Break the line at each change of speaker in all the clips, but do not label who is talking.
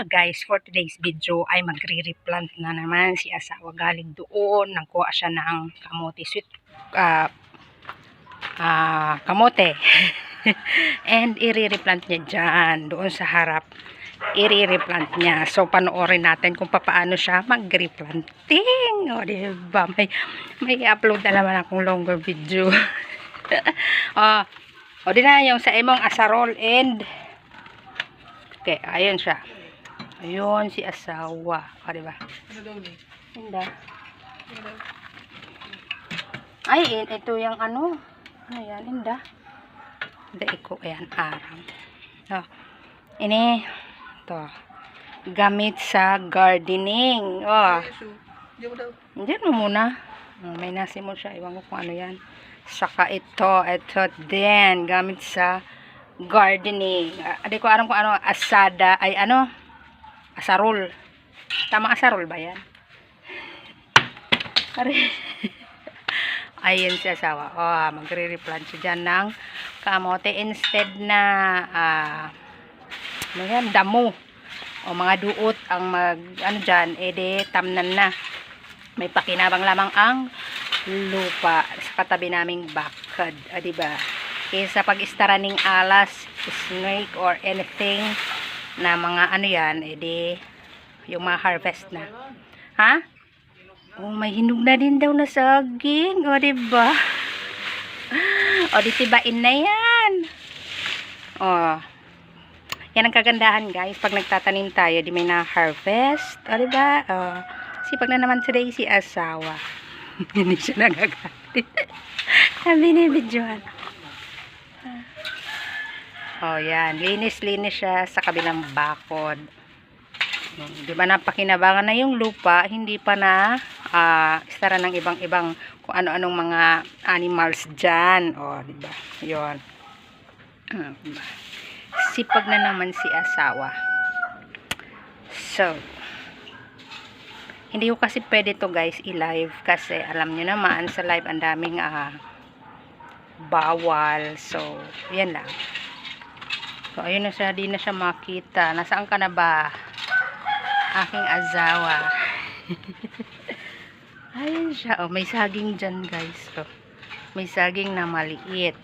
Guys, for today's video ay magre-replant na naman si asawa galing doon. Nagkuha siya ng kamote, sweet kamote. And i-replant niya dyan, doon sa harap. I-replant niya. So, panoorin natin kung paano siya mag-replanting. O, diba? May upload na naman akong longer video. O, di na yung sa imong asarol and okay, ayun siya. Ayun si asawa. O, diba?
Ano daw ni?
Hindi.
Ano daw?
Ay, ito yung ano. Ano yan? Hindi. Hindi ko. Ayan, arang. O, ini. Ito. Gamit sa gardening. O.
Hindi mo daw.
Hindi mo muna. May nasi mo siya. Iwan ko kung ano yan. Saka ito din. Gamit sa gardening. Hindi ko alam kung ano. Asada. Ay ano? Asarol. Tama asarol ba yan? Ayun si asawa. Magre-replant siya dyan ng kamote. Instead na ano yan? Damo. O mga duot ang ano dyan. Ede tamnan na. May pakinabang lamang ang lupa sa katabi naming backyard, diba? Kaysa pag-istara ng alas, snake or anything na mga ano yan, edi yung mga harvest na. Ha? Oh, may hinog na din daw na saging, o diba? O ditibain na yan. O, yan ang kagandahan guys, pag nagtatanim tayo, di may na-harvest, o diba? Sipag na naman today si asawa. Hindi siya nagagalit. Binibidyohan. Oh, yan. Linis-linis siya sa kabilang bakod. Di ba napakinabangan na yung lupa, hindi pa na istara ng ibang-ibang kung ano-anong mga animals dyan. Oh, di ba? Yun. Diba? Sipag na naman si asawa. So, hindi ko kasi pwede to guys i-live kasi alam nyo naman sa live ang daming bawal. So, yan lang. So, ayun na siya. Di na siya makita. Nasaan ka na ba? Aking asawa. Ayun siya. Oh, may saging dyan guys. Oh, may saging na maliit.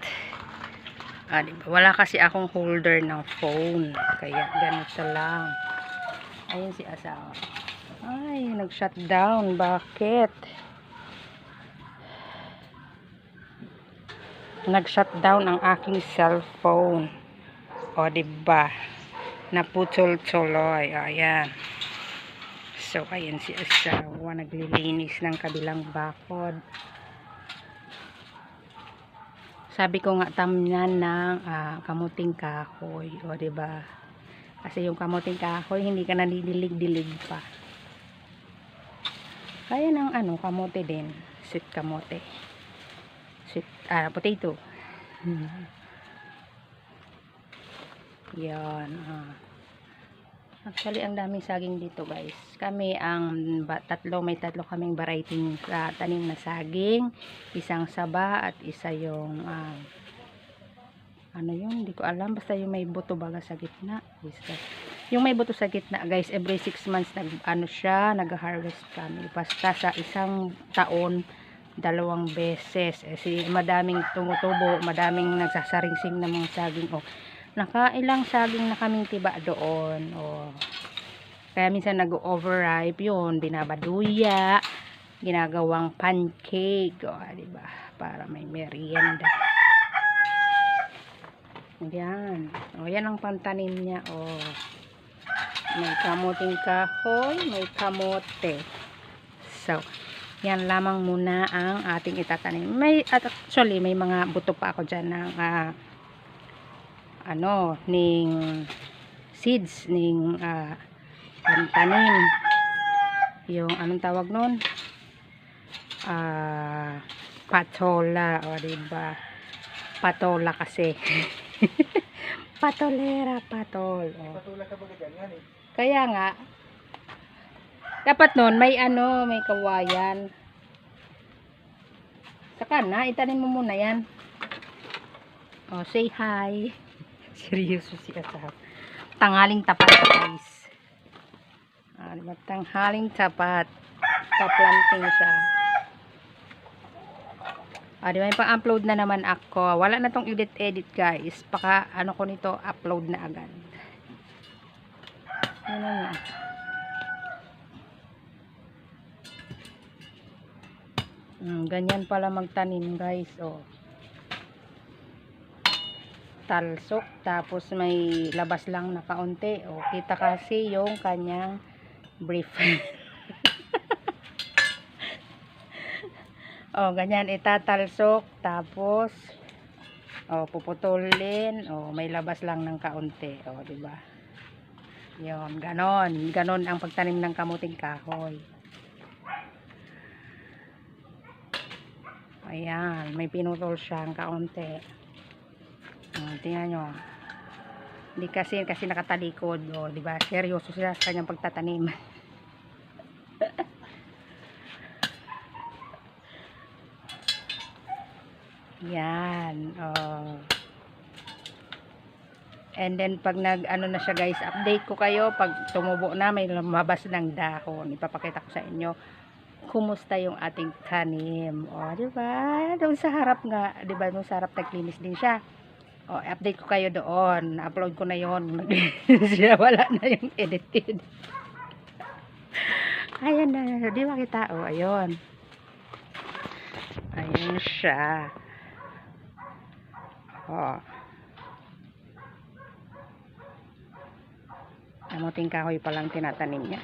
Diba? Wala kasi akong holder ng phone. Kaya ganito lang. Ayun si asawa. Ay, nag-shutdown. Bakit? Nag-shutdown ang aking cellphone. O, diba? Naputol-tuloy. Ayan. So, ayan si asawa. Naglilinis ng kabilang bakod. Sabi ko nga tamnan ng kamuting kahoy. O, diba? Kasi yung kamuting kahoy, hindi ka nadidilig-dilig pa. Kaya ng ano, kamote din. Sweet kamote. Sweet, potato. Yan. Actually, ang daming saging dito guys. Kami ang may tatlo kaming variety sa tanim na saging. Isang saba at isa yung ano yun, hindi ko alam. Basta yung may buto baga sa gitna. Yung may buto sa gitna guys, every 6 months nag-harvest kami. Basta sa isang taon 2 beses. Madaming tumutubo, madaming nagsasaringsing ng mga saging. Nakailang saging na kaming tiba doon. Kaya minsan nag-overripe yun, binabaduya, ginagawang pancake. Diba? Para may merienda. Yan. Yan ang pantanim niya. May kamuting kahoy, may kamote. So, yan lamang muna ang ating itatanim. Actually, may mga buto pa ako dyan ng ning seeds, ning pantanim. Yung anong tawag nun? Patola. O, diba? Patola kasi. Patolera, patol.
Patula ka ba ganyan eh?
Kaya nga, dapat nun, may kawayan. Saka na, itanim mo muna yan. Say hi. Seryoso si asawa. Tangaling tapat guys. Tanghaling tapat. Pa-planting siya. Di ba, pang-upload na naman ako. Wala na tong edit guys. Paka ano ko nito, upload na agad. Ano na. Ganyan pala magtanim guys. Talsok. Tapos may labas lang na kaunti. Kita kasi yung kanyang brief. Ganyan itatalsok, tapos puputulin, may labas lang ng kaunti, di ba? 'Yon, ganon ang pagtanim ng kamuting kahoy. Ayan, may pinutol siyang kaunti. Tingnan nyo. Hindi kasi nakatalikod, di ba? Seryoso sila sa kanyang pagtatanim. Yan. And then pag nag-ano na siya guys, update ko kayo pag tumubo na, may lumabas ng dahon. Ipapakita ko sa inyo kumusta yung ating tanim. Di ba? Doon sa harap nga, di ba? Doon sa harap naglinis din siya. Update ko kayo doon. Na-upload ko na yon. Naglinis siya, wala na yung edited. Ayan na, di ba kita? Ayun. Ayun siya. Kamuting kahoy pa lang tinatanim niya.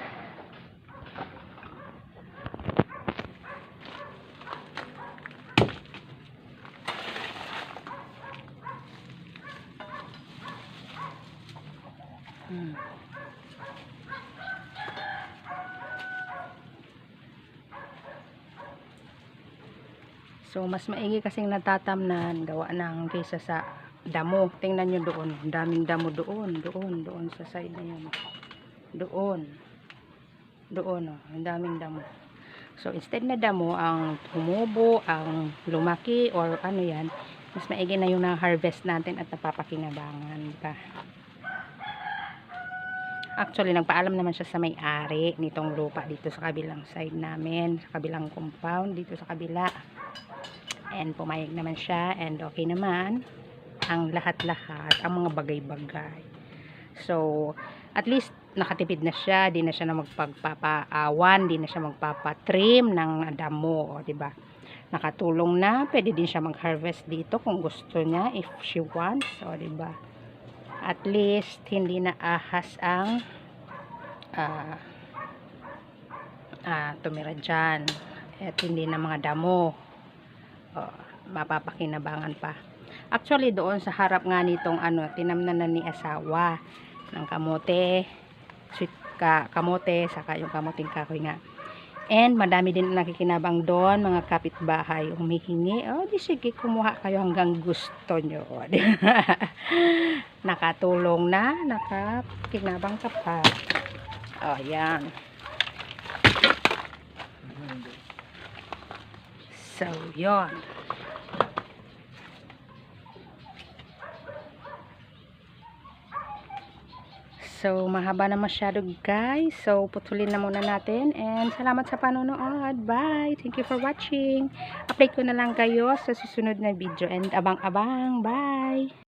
So mas maigi kasing natatamnan gawa ng kaysa sa damo. Tingnan nyo doon, daming damo doon sa side na yun. Doon, ang daming damo. So instead na damo ang tumubo, ang lumaki, or ano yan, mas maigi na yung na-harvest natin at napapakinabangan, diba? Actually, nagpaalam naman siya sa may-ari nitong lupa dito sa kabilang side namin, sa kabilang compound, dito sa kabila. And pumayag naman siya, and okay naman ang lahat-lahat, ang mga bagay-bagay. So, at least nakatipid na siya, di na siya na magpagpapaawan, di na siya magpapatrim ng damo, diba? Nakatulong na, pwede din siya mag-harvest dito kung gusto niya, if she wants, diba? At least hindi na ahas ang tumira dyan, at hindi na mga damo. Mapapakinabangan pa. Actually doon sa harap nga nitong tinamnan na ni asawa ng kamote, sweet kamote, saka yung kamuting kahoy nga. And madami din nakikinabang doon, mga kapitbahay humihingi. Di sige, kumuha kayo hanggang gusto nyo. Nakatulong na, nakakinabang ka pa. Yan. So, yon. So, mahaba na masyado guys. So, putulin na muna natin. And salamat sa panonood. Bye! Thank you for watching. Update ko na lang kayo sa susunod na video. And abang-abang. Bye!